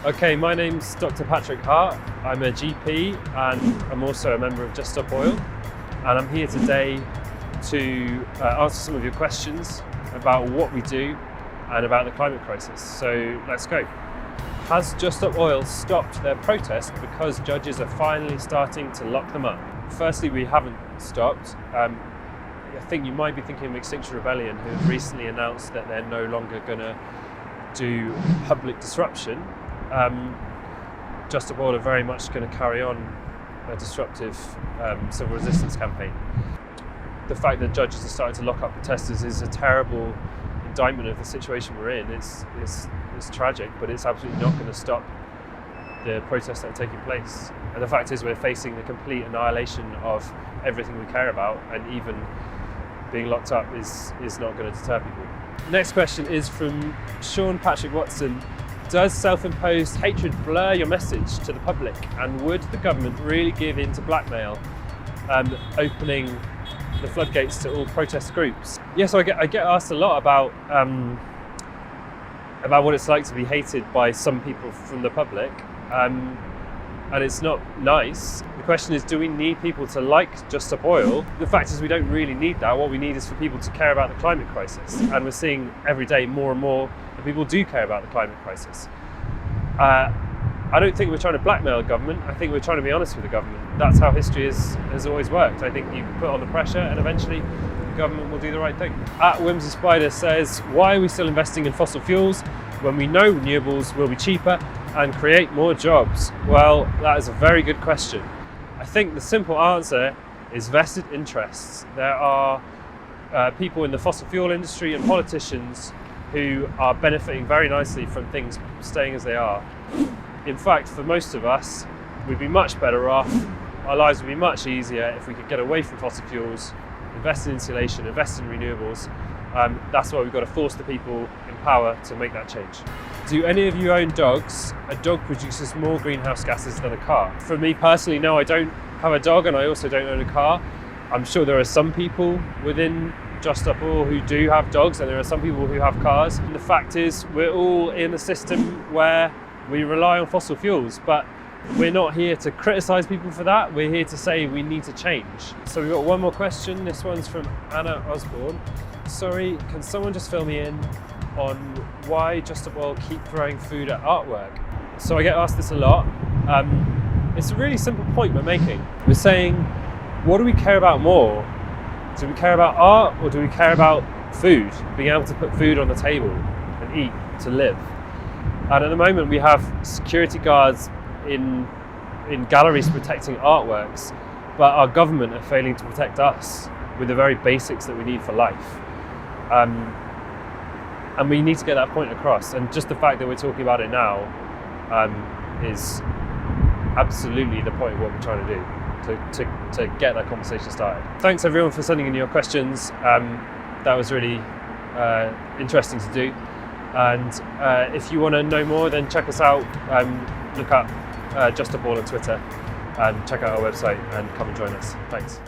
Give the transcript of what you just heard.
Okay, my name's Dr. Patrick Hart. I'm a GP and I'm also a member of Just Stop Oil. And I'm here today to answer some of your questions about what we do and about the climate crisis. So let's go. Has Just Stop Oil stopped their protest because judges are finally starting to lock them up? Firstly, we haven't stopped. I think you might be thinking of Extinction Rebellion, who have recently announced that they're no longer going to do public disruption. Just Stop Oil are very much going to carry on a disruptive civil resistance campaign. The fact that judges are starting to lock up protesters is a terrible indictment of the situation we're in. It's tragic, but it's absolutely not going to stop the protests that are taking place. And the fact is, we're facing the complete annihilation of everything we care about, and even being locked up is not going to deter people. Next question is from Sean Patrick Watson. Does self-imposed hatred blur your message to the public, and would the government really give in to blackmail, opening the floodgates to all protest groups? Yeah, so I get asked a lot about what it's like to be hated by some people from the public, and it's not nice. The question is, do we need people to like Just Stop Oil? The fact is, we don't really need that. What we need is for people to care about the climate crisis, and we're seeing every day more and more that people do care about the climate crisis. I don't think we're trying to blackmail the government. I think we're trying to be honest with the government. That's how history has always worked. I think you put on the pressure and eventually the government will do the right thing. Whimsy Spider says, why are we still investing in fossil fuels when we know renewables will be cheaper and create more jobs? Well, that is a very good question. I think the simple answer is vested interests. There are people in the fossil fuel industry and politicians who are benefiting very nicely from things staying as they are. In fact, for most of us, we'd be much better off. Our lives would be much easier if we could get away from fossil fuels, invest in insulation, invest in renewables. That's why we've got to force the people in power to make that change. Do any of you own dogs? A dog produces more greenhouse gases than a car. For me personally, no, I don't have a dog, and I also don't own a car. I'm sure there are some people within Just Stop Oil who do have dogs, and there are some people who have cars. And the fact is, we're all in a system where we rely on fossil fuels, but we're not here to criticize people for that. We're here to say we need to change. So we've got one more question. This one's from Anna Osborne. Sorry, can someone just fill me in on why Just Stop Oil keep throwing food at artwork? So I get asked this a lot. It's a really simple point we're making. We're saying, what do we care about more? Do we care about art, or do we care about food? Being able to put food on the table and eat to live. And at the moment we have security guards in galleries protecting artworks, but our government are failing to protect us with the very basics that we need for life. And we need to get that point across. And just the fact that we're talking about it now is absolutely the point of what we're trying to do, to get that conversation started. Thanks everyone for sending in your questions. That was really interesting to do. And if you want to know more, then check us out. Look up Just Stop Oil on Twitter, and check out our website and come and join us. Thanks.